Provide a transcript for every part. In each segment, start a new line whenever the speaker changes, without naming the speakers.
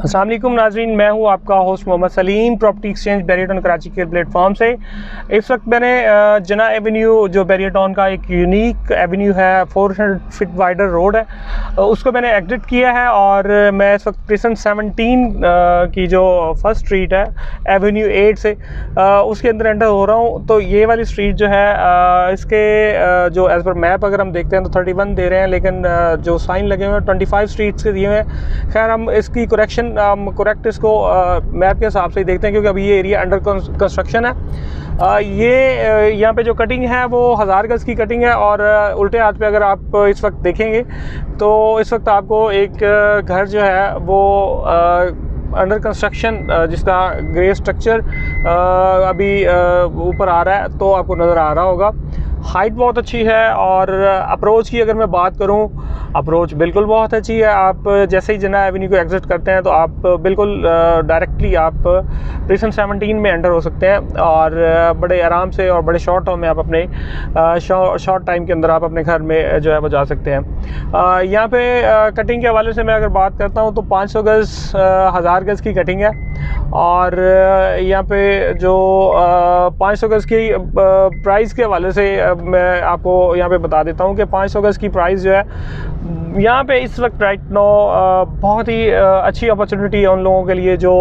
अस्सलाम वालेकुम नाज़रीन, मैं हूं आपका host Mohammad Saleem property exchange बैरियटॉन कराची के प्लेटफॉर्म से। इस वक्त मैंने जना एवेन्यू जो बैरियटॉन का एक यूनिक एवेन्यू है, 400 फीट वाइडर रोड है, उसको मैंने एग्जिट किया है और मैं इस वक्त प्रिसन 17 की जो फर्स्ट स्ट्रीट है एवेन्यू 8 से उसके अंदर एंटर हो रहा हूं। तो ये वाली स्ट्रीट जो है इसके जो एज़ पर मैप अगर हम देखते हैं तो 31 दे रहे हैं, लेकिन जो साइन लगे हुए हैं 25 स्ट्रीट्स के दिए हुए हैं। खैर हम इसकी करेक्ट इसको मैप के हिसाब से ही देखते हैं, क्योंकि अभी ये एरिया अंडर कंस्ट्रक्शन है। ये यहाँ पे जो कटिंग है वो 1000 गज़ की कटिंग है और उल्टे हाथ पे अगर आप इस वक्त देखेंगे तो इस वक्त आपको एक घर जो है वो अंडर कंस्ट्रक्शन जिसका ग्रे स्ट्रक्चर अभी ऊपर आ रहा है तो आपको नज़र आ रहा होगा। हाइट बहुत अच्छी है और अप्रोच की अगर मैं बात करूं, अप्रोच बिल्कुल बहुत अच्छी है। आप जैसे ही जना एवेन्यू को एग्जिट करते हैं तो आप बिल्कुल डायरेक्टली आप प्रिसन 17 में एंटर हो सकते हैं और बड़े आराम से और बड़े शॉर्ट टाइम में आप अपने शॉर्ट टाइम के अंदर आप अपने घर में जो है वो जा सकते हैं। यहाँ पे कटिंग के हवाले से मैं अगर बात करता हूँ तो 500 गज़ 1000 गज़ की कटिंग है और यहाँ पे जो 500 गज़ की प्राइस के हवाले से मैं आपको यहाँ पे बता देता हूँ कि 500 गज़ की प्राइस जो है यहाँ पे इस वक्त राइट नो बहुत ही अच्छी अपॉर्चुनिटी है उन लोगों के लिए जो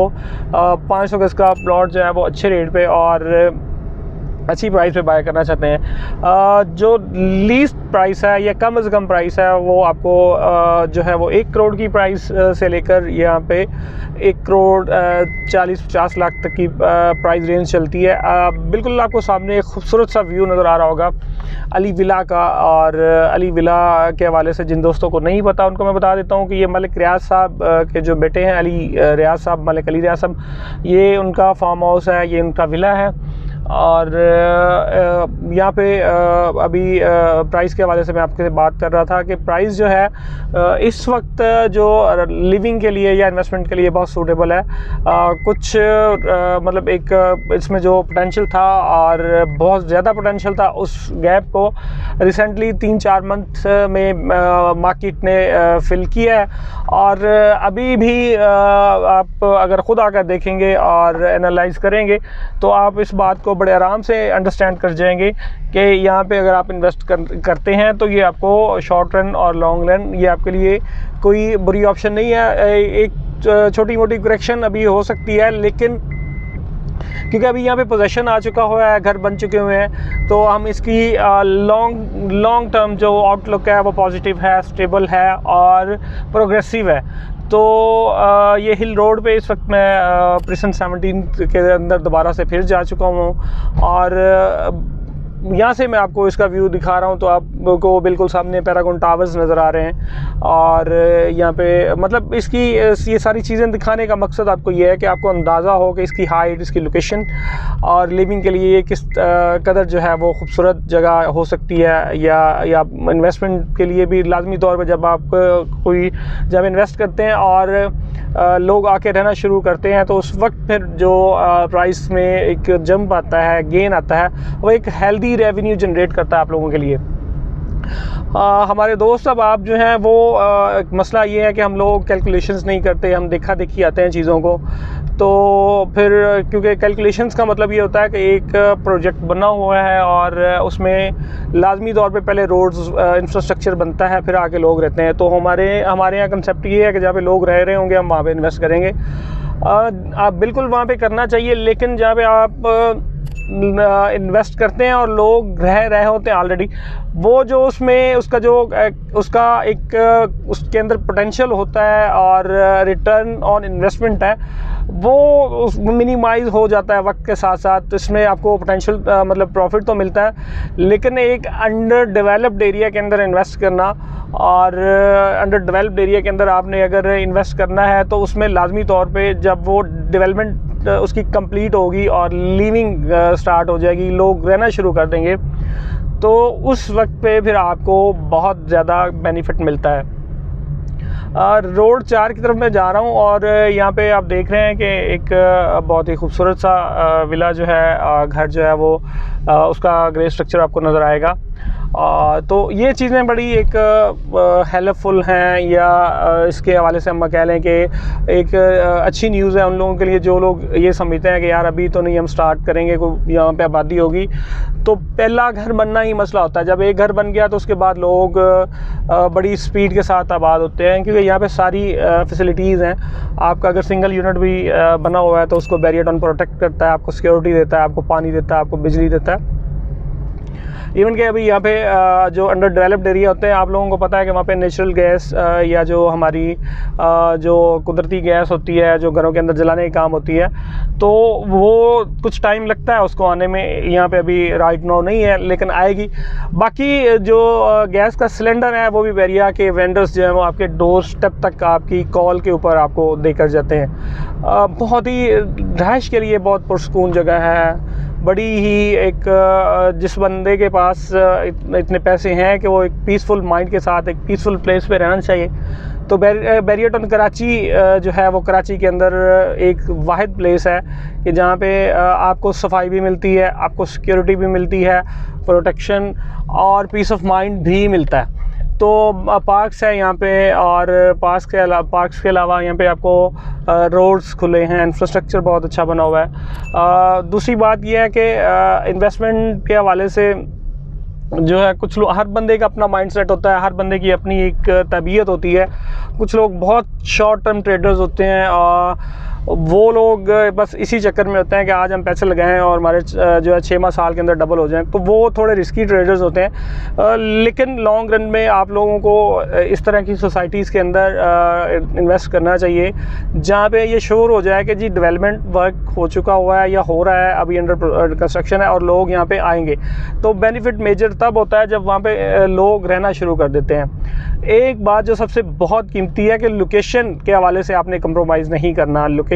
500 गज़ का प्लॉट जो है वो अच्छे रेट पे और अच्छी प्राइस पे बाय करना चाहते हैं। जो लीस्ट प्राइस है या कम से कम प्राइस है वो आपको जो है वो 1 करोड़ की प्राइस से लेकर यहाँ पे 1 करोड़ 40-50 लाख तक की प्राइस रेंज चलती है। बिल्कुल आपको सामने एक खूबसूरत सा व्यू नज़र आ रहा होगा अली विला का, और अली विला के हवाले से जिन दोस्तों को नहीं पता उनको मैं बता देता हूँ कि ये मलिक रियाज साहब के जो बेटे हैं अली रियाज साहब, मलिक अली रियाज साहब, ये उनका फार्म हाउस है, ये उनका विला है। और यहाँ पे अभी प्राइस के हवाले से मैं आपके बात कर रहा था कि प्राइस जो है इस वक्त जो लिविंग के लिए या इन्वेस्टमेंट के लिए बहुत सूटेबल है। कुछ मतलब एक इसमें जो पोटेंशियल था और बहुत ज़्यादा पोटेंशियल था, उस गैप को रिसेंटली 3-4 मंथ में मार्केट ने फिल किया है और अभी भी आप अगर ख़ुद आकर देखेंगे और एनालाइज करेंगे तो आप इस बात को बड़े आराम से अंडरस्टैंड कर जाएंगे कि यहाँ पे अगर आप इन्वेस्ट करते हैं तो ये आपको शॉर्ट रन और लॉन्ग रन ये आपके लिए कोई बुरी ऑप्शन नहीं है। एक छोटी मोटी करेक्शन अभी हो सकती है, लेकिन क्योंकि अभी यहाँ पे पोजेशन आ चुका हुआ है, घर बन चुके हुए हैं, तो हम इसकी लॉन्ग टर्म जो आउटलुक है वो पॉजिटिव है, स्टेबल है और प्रोग्रेसिव है। तो ये हिल रोड पे इस वक्त मैं प्रिसन 17 के अंदर दोबारा से फिर जा चुका हूँ और यहाँ से मैं आपको इसका व्यू दिखा रहा हूँ तो आपको बिल्कुल सामने पैरागॉन टावर्स नज़र आ रहे हैं। और यहाँ पे मतलब इसकी ये सारी चीज़ें दिखाने का मकसद आपको ये है कि आपको अंदाज़ा हो कि इसकी हाइट, इसकी लोकेशन और लिविंग के लिए किस कदर जो है वो खूबसूरत जगह हो सकती है, या इन्वेस्टमेंट के लिए भी लाजमी तौर पर जब आप जब इन्वेस्ट करते हैं और लोग आके रहना शुरू करते हैं तो उस वक्त फिर जो प्राइस में एक जंप आता है, गेन आता है, वो एक हेल्दी रेवेन्यू जनरेट करता है आप लोगों के लिए। हमारे दोस्त अब आप जो हैं वो मसला ये है कि हम लोग कैलकुलेशंस नहीं करते, हम देखा देखी आते हैं चीज़ों को। तो फिर क्योंकि कैलकुलेशंस का मतलब ये होता है कि एक प्रोजेक्ट बना हुआ है और उसमें लाजमी तौर पे पहले रोड्स इंफ्रास्ट्रक्चर बनता है, फिर आके लोग रहते हैं। तो हमारे यहाँ कंसेप्ट ये है कि जहाँ पे लोग रह रहे होंगे हम वहाँ पे इन्वेस्ट करेंगे। आप बिल्कुल वहाँ पे करना चाहिए, लेकिन जहाँ पे आप इन्वेस्ट करते हैं और लोग रह रहे होते हैं ऑलरेडी, वो जो उसमें उसका उसके अंदर पोटेंशियल होता है और रिटर्न ऑन इन्वेस्टमेंट है वो मिनिमाइज हो जाता है वक्त के साथ साथ। इसमें आपको पोटेंशियल मतलब प्रॉफिट तो मिलता है, लेकिन एक अंडर डेवलप्ड एरिया के अंदर इन्वेस्ट करना और अंडर डेवलप्ड एरिया के अंदर आपने अगर इन्वेस्ट करना है तो उसमें लाजमी तौर पे जब वो डेवलपमेंट उसकी कंप्लीट होगी और लिविंग स्टार्ट हो जाएगी, लोग रहना शुरू कर देंगे, तो उस वक्त पे फिर आपको बहुत ज़्यादा बेनिफिट मिलता है। रोड 4 की तरफ मैं जा रहा हूँ और यहाँ पे आप देख रहे हैं कि एक बहुत ही खूबसूरत सा विला जो है, घर जो है वो उसका ग्रे स्ट्रक्चर आपको नज़र आएगा। तो ये चीज़ें बड़ी एक हेल्पफुल हैं, या इसके हवाले से हम कह लें कि एक अच्छी न्यूज़ है उन लोगों के लिए जो लोग ये समझते हैं कि यार अभी तो नहीं हम स्टार्ट करेंगे, कोई यहाँ पे आबादी होगी। तो पहला घर बनना ही मसला होता है। जब एक घर बन गया तो उसके बाद लोग बड़ी स्पीड के साथ आबाद होते हैं, क्योंकि यहाँ पे सारी फैसिलिटीज़ हैं। आपका अगर सिंगल यूनिट भी बना हुआ है तो उसको बैरियर टोन प्रोटेक्ट करता है, आपको सिक्योरिटी देता है, आपको पानी देता है, आपको बिजली देता है। इवन कि अभी यहाँ पे जो अंडर डेवलप्ड एरिया होते हैं, आप लोगों को पता है कि वहाँ पे नेचुरल गैस या जो हमारी जो कुदरती गैस होती है जो घरों के अंदर जलाने का काम होती है, तो वो कुछ टाइम लगता है उसको आने में। यहाँ पे अभी राइट नाउ नहीं है, लेकिन आएगी। बाकी जो गैस का सिलेंडर है वो भी बैरिया के वेंडर्स जो हैं वो आपके डोर स्टेप तक आपकी कॉल के ऊपर आपको देकर जाते हैं। बहुत ही रहाइश के लिए बहुत पुरसकून जगह है। बड़ी ही एक जिस बंदे के पास इतने पैसे हैं कि वो एक पीसफुल माइंड के साथ एक पीसफुल प्लेस पे रहना चाहिए, तो बैरियर टोन कराची जो है वो कराची के अंदर एक वाहिद प्लेस है कि जहाँ पे आपको सफाई भी मिलती है, आपको सिक्योरिटी भी मिलती है, प्रोटेक्शन और पीस ऑफ माइंड भी मिलता है। तो पार्क्स है यहाँ पे, और पार्क्स के अलावा यहाँ पे आपको रोड्स खुले हैं, इंफ्रास्ट्रक्चर बहुत अच्छा बना हुआ है। दूसरी बात यह है कि इन्वेस्टमेंट के हवाले से जो है कुछ लोग, हर बंदे का अपना माइंडसेट होता है, हर बंदे की अपनी एक तबीयत होती है। कुछ लोग बहुत शॉर्ट टर्म ट्रेडर्स होते हैं और वो लोग बस इसी चक्कर में होते हैं कि आज हम पैसे लगाएं और हमारे जो है 6 माह साल के अंदर डबल हो जाएं, तो वो थोड़े रिस्की ट्रेडर्स होते हैं। लेकिन लॉन्ग रन में आप लोगों को इस तरह की सोसाइटीज़ के अंदर इन्वेस्ट करना चाहिए जहाँ पे ये श्योर हो जाए कि जी डेवलपमेंट वर्क हो चुका हुआ है या हो रहा है, अभी अंडर कंस्ट्रक्शन है और लोग यहाँ पे आएंगे। तो बेनिफिट मेजर तब होता है जब वहाँ पे लोग रहना शुरू कर देते हैं। एक बात जो सबसे बहुत कीमती है कि लोकेशन के हवाले से आपने कंप्रोमाइज़ नहीं करना। लोकेशन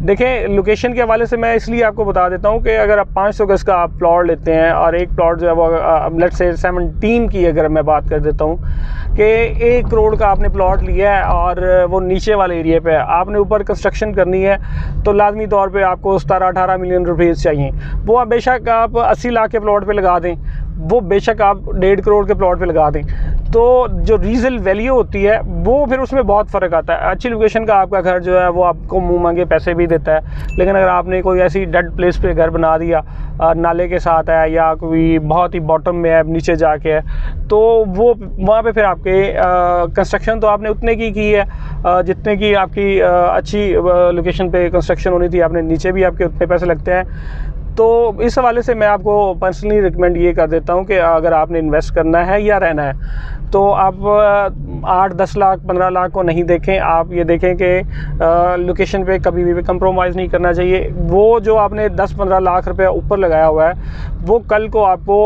देखें, लोकेशन के हवाले से मैं इसलिए आपको बता देता हूँ कि अगर आप 500 गज का आप प्लॉट लेते हैं और एक प्लॉट जो है वो लेट्स से 17 की अगर मैं बात कर देता हूँ कि 1 करोड़ का आपने प्लॉट लिया है और वो नीचे वाले एरिया पे है, आपने ऊपर कंस्ट्रक्शन करनी है तो लाजमी तौर पे आपको 17-18 मिलियन रुपीज़ चाहिए। वो आप बेशक आप 80 लाख के प्लॉट पे लगा दें, वो बेशक आप 1.5 करोड़ के प्लॉट पे लगा दें, तो जो रीजल वैल्यू होती है वो फिर उसमें बहुत फ़र्क आता है। अच्छी लोकेशन का आपका घर जो है वो आपको मुँह मांगे पैसे भी देता है, लेकिन अगर आपने कोई ऐसी डेड प्लेस पे घर बना दिया, नाले के साथ है या कोई बहुत ही बॉटम में है, नीचे जाके है, तो वो वहाँ पे फिर आपके कंस्ट्रक्शन तो आपने उतने की है जितने की आपकी अच्छी लोकेशन पे कंस्ट्रक्शन होनी थी, आपने नीचे भी आपके उतने पैसे लगते हैं। तो इस हवाले से मैं आपको पर्सनली रिकमेंड ये कर देता हूँ कि अगर आपने इन्वेस्ट करना है या रहना है तो आप 8-10 लाख 15 लाख को नहीं देखें, आप ये देखें कि लोकेशन पे कभी भी कंप्रोमाइज़ नहीं करना चाहिए। वो जो आपने 10-15 लाख रुपए ऊपर लगाया हुआ है वो कल को आपको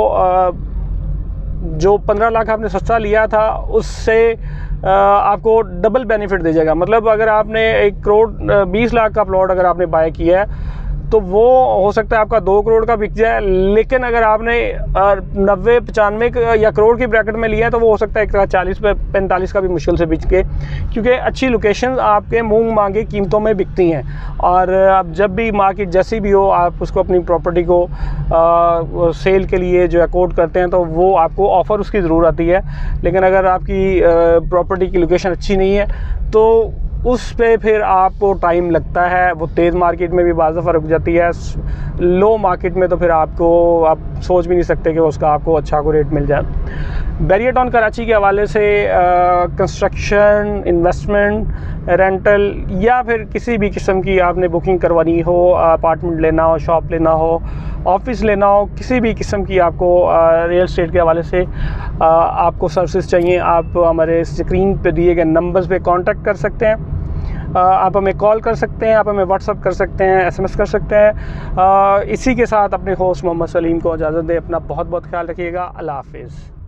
जो 15 लाख आपने सस्ता लिया था उससे आपको डबल बेनिफिट दे जाएगा। मतलब अगर आपने 1 करोड़ 20 लाख का प्लॉट अगर आपने बाय किया है तो वो हो सकता है आपका 2 करोड़ का बिक जाए, लेकिन अगर आपने 90-95 या करोड़ की ब्रैकेट में लिया है तो वो हो सकता है 40-45 का भी मुश्किल से बिक के, क्योंकि अच्छी लोकेशन आपके मुंह मांगे कीमतों में बिकती हैं। और आप जब भी मार्केट जैसी भी हो आप उसको अपनी प्रॉपर्टी को सेल के लिए जो है कोट करते हैं तो वो आपको ऑफ़र उसकी ज़रूर आती है, लेकिन अगर आपकी प्रॉपर्टी की लोकेशन अच्छी नहीं है तो उस पे फिर आपको टाइम लगता है। वो तेज़ मार्केट में भी बाज़ दफ़ा रुक जाती है, लो मार्केट में तो फिर आपको आप सोच भी नहीं सकते कि उसका आपको अच्छा को रेट मिल जाए। बैरियर टाउन कराची के हवाले से कंस्ट्रक्शन, इन्वेस्टमेंट, रेंटल या फिर किसी भी किस्म की आपने बुकिंग करवानी हो, अपार्टमेंट लेना हो, शॉप लेना हो, ऑफिस लेना हो, किसी भी किस्म की आपको रियल एस्टेट के हवाले से आपको सर्विस चाहिए, आप हमारे स्क्रीन पे दिए गए नंबर्स पे कांटेक्ट कर सकते हैं। आप हमें कॉल कर सकते हैं, आप हमें व्हाट्सअप कर सकते हैं, SMS कर सकते हैं। इसी के साथ अपने होस्ट मोहम्मद सलीम को इजाज़त दें। अपना बहुत बहुत ख्याल रखिएगा। अल्लाह हाफिज़।